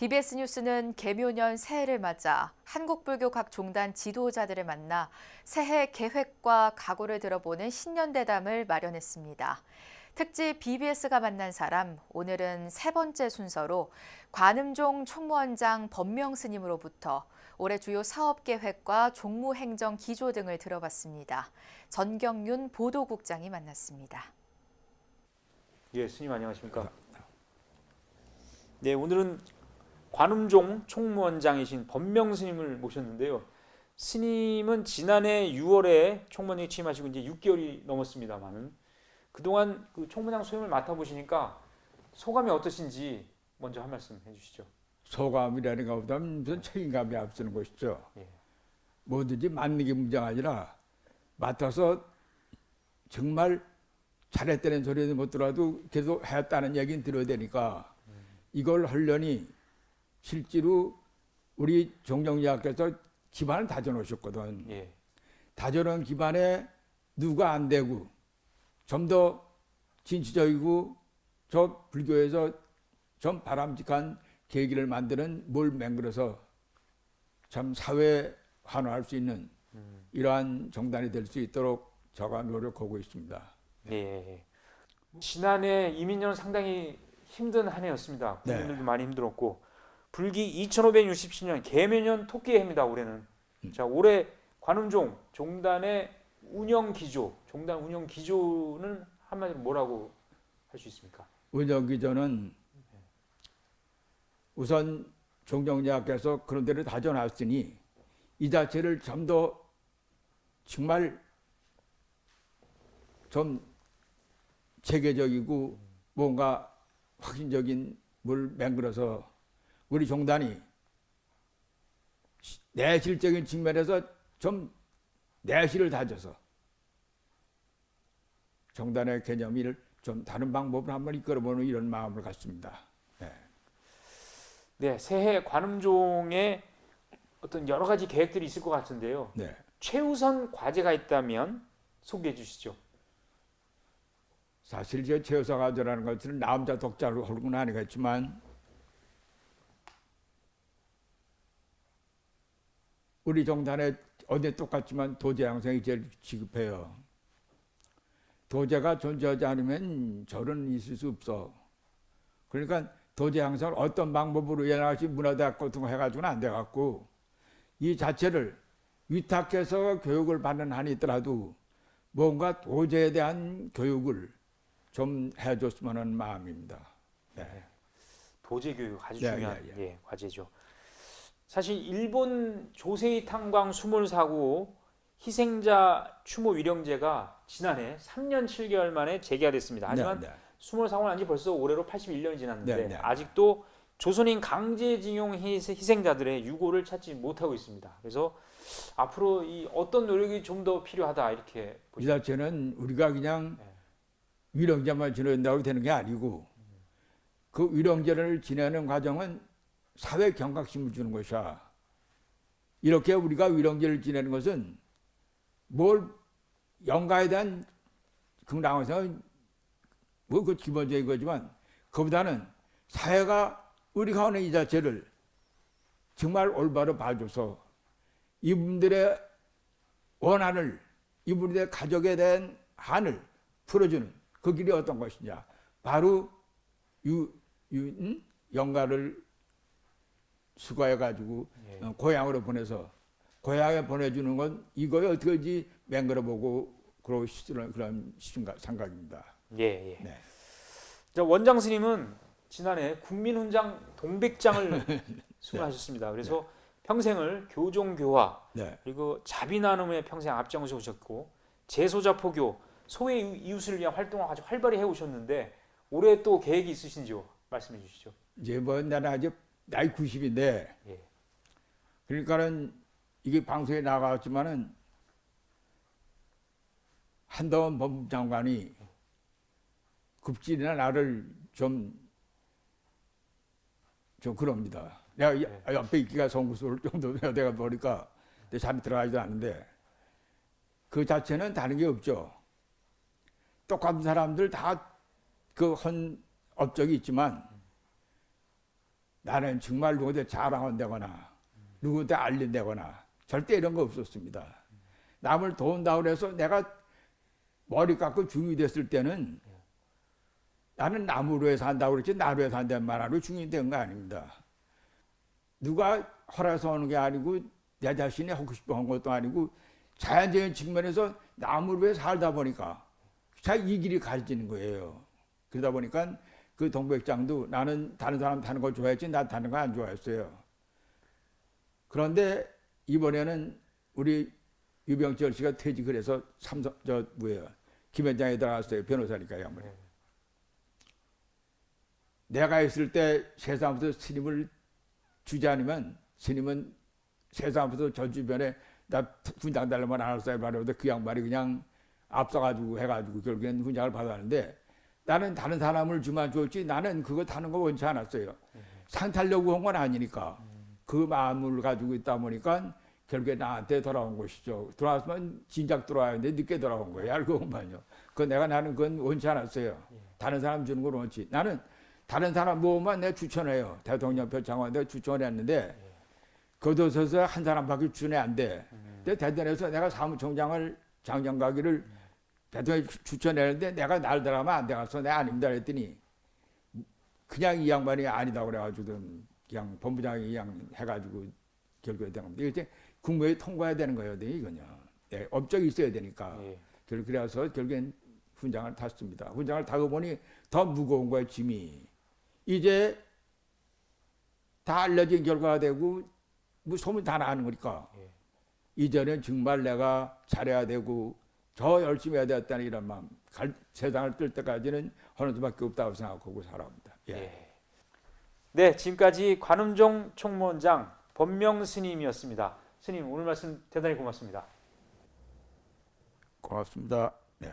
BBS 뉴스는 개묘년 새해를 맞아 한국불교 각 종단 지도자들을 만나 새해 계획과 각오를 들어보는 신년대담을 마련했습니다. 특집 BBS가 만난 사람, 오늘은 세 번째 순서로 관음종 총무원장 법명스님으로부터 올해 주요 사업 계획과 종무행정 기조 등을 들어봤습니다. 전경윤 보도국장이 만났습니다. 예, 스님 안녕하십니까? 네, 오늘은 관음종 총무원장이신 법명 스님을 모셨는데요. 스님은 지난해 6월에 총무원에 취임하시고 이제 6개월이 넘었습니다만은 그동안 그 총무장 수임을 맡아보시니까 소감이 어떠신지 먼저 한 말씀 해주시죠. 소감이라는 것보다는 무슨 책임감이 앞서는 것이죠. 예. 뭐든지 맡는 게 문제가 아니라 맡아서 정말 잘했다는 소리는 못 들어도 계속 했다는 얘기는 들어야 되니까 이걸 하려니 실제로 우리 종정리학께서 기반을 다져놓으셨거든. 예. 다져놓은 기반에 누가 안 되고 좀 더 진취적이고 저 불교에서 좀 바람직한 계기를 만드는 뭘 맹글어서 참 사회 환원할 수 있는 이러한 정단이 될 수 있도록 저가 노력하고 있습니다. 예. 지난해 이민년은 상당히 힘든 한 해였습니다. 네. 국민들도 많이 힘들었고 불기 2567년 개묘년 토끼해입니다. 올해는. 자, 올해 관음종 종단의 운영 기조, 종단 운영 기조는 한마디로 뭐라고 할 수 있습니까? 운영 기조는 우선 종정리학께서 그런 데를 다져놨으니 이 자체를 좀 더 정말 좀 체계적이고 뭔가 확신적인 뭘 맹글어서 우리 종단이 내실적인 측면에서 좀 내실을 다져서 종단의 개념을 좀 다른 방법으로 한번 이끌어보는 이런 마음을 갖습니다. 네, 새해 관음종에 어떤 여러 가지 계획들이 있을 것 같은데요. 네. 최우선 과제가 있다면 소개해 주시죠. 사실 제 최우선 과제라는 것은 나 혼자 독자로 하는 건 아니겠지만 우리 종단에 어디 똑같지만 도제 양성이 제일 지급해요. 도제가 존재하지 않으면 절은 있을 수 없어. 그러니까 도제 양성을 어떤 방법으로 예나같이 문화대학 같은 거 해가지고는 안 돼갖고 이 자체를 위탁해서 교육을 받는 한이 있더라도 뭔가 도제에 대한 교육을 좀 해줬으면 하는 마음입니다. 네. 도제 교육 아주 네, 중요한 예. 예, 과제죠. 사실 일본 조세이 탄광 수몰 사고 희생자 추모 위령제가 지난해 3년 7개월 만에 재개가 됐습니다. 하지만 네, 네. 수몰 사고는 난 지 벌써 올해로 81년이 지났는데 네, 네. 아직도 조선인 강제징용 희생자들의 유고를 찾지 못하고 있습니다. 그래서 앞으로 이 어떤 노력이 좀 더 필요하다 이렇게 이 보시죠. 자체는 우리가 그냥 네. 위령제만 지낸다고 되는 게 아니고 그 위령제를 지내는 과정은 사회 경각심을 주는 것이야. 이렇게 우리가 위령제를 지내는 것은 뭘 영가에 대한 긍당성은 뭐 그 기본적인 거지만 그보다는 사회가 우리가 하는 이 자체를 정말 올바로 봐줘서 이분들의 원한을 이분들의 가족에 대한 한을 풀어주는 그 길이 어떤 것이냐. 바로 영가를 수거해가지고 예. 고향으로 보내서 고향에 보내주는 건 이거에 어떻게든지 맹글어보고 그런 생각입니다. 예, 예. 네. 자, 원장 스님은 지난해 국민훈장 동백장을 수상하셨습니다. 그래서 평생을 교종교화 네. 그리고 자비 나눔에 평생 앞장서 오셨고 재소자 포교 소외 이웃을 위한 활동을 아주 활발히 해오셨는데 올해 또 계획이 있으신지요? 말씀해 주시죠. 이제 뭐 나는 아직 나이 90인데 예. 그러니까는 이게 방송에 나갔지만은 한동훈 법무장관이 급질이나 나를 좀 그럽니다. 내가 옆에 있기가 송구스러울 정도로 내가 보니까 잠이 들어가지도 않는데 그 자체는 다른 게 없죠. 똑같은 사람들 다 그 한 업적이 있지만 나는 정말 누구한테 자랑한다거나 누구한테 알린다거나 절대 이런 거 없었습니다. 남을 도운다고 해서 내가 머리 깎고 중이 됐을 때는 나는 남으로 해서 산다고 그랬지 나로 해서 산다는 말하고 중이 된 거 아닙니다. 누가 허락해서 오는 게 아니고 내 자신이 하고 싶어 한 것도 아니고 자연적인 측면에서 남으로 해서 살다 보니까 자 이 길이 가르치는 거예요. 그러다 보니까 그 동백장도 나는 다른 사람 타는 걸 좋아했지 나 타는 거 안 좋아했어요. 그런데 이번에는 우리 유병철 씨가 퇴직을 해서 김현장에 들어갔어요. 변호사니까 양반이. 내가 있을 때 세상부터 스님을 주지 않으면 스님은 세상부터 저 주변에 나 훈장 달라면 안 할 사람 말이어도 그 양반이 그냥 앞서가지고 해가지고 결국엔 훈장을 받았는데 나는 다른 사람을 주면 좋지 나는 그거 타는 거 원치 않았어요. 상 타려고 한 건 아니니까 그 마음을 가지고 있다 보니까 결국에 나한테 돌아온 것이죠. 돌아왔으면 진작 돌아왔는데 늦게 돌아온 거예요. 알고 보면요. 나는 그건 원치 않았어요. 다른 사람 주는 걸 원치. 나는 다른 사람 모으면 내가 추천해요. 대통령표 장관 내가 추천했는데 거둬서서 한 사람밖에 주네 안 돼. 근데 대전에서 내가 사무총장을 장정 가기를 대통령이 추천했는데 내가 날 들어가면 안 돼가서 내가 아닙니다 그랬더니 그냥 이 양반이 아니다고 그래가지고 그냥 본부장이 그냥 해가지고 결국에 된 겁니다. 이게 국무회의 통과해야 되는 거예요. 이거요. 네, 업적이 있어야 되니까. 그래서 결국엔 훈장을 탔습니다. 훈장을 타고 보니 더 무거운 거예요. 짐이. 이제 다 알려진 결과가 되고 뭐 소문 다 나는 거니까 이제는 정말 내가 잘해야 되고 더 열심히 해야 되겠다는 이런 마음 세상을 뜰 때까지는 하는 수밖에 없다고 생각하고 살아옵니다. 네, 지금까지 관음종 총무원장 법명 스님이었습니다. 스님 오늘 말씀 대단히 고맙습니다. 고맙습니다. 네.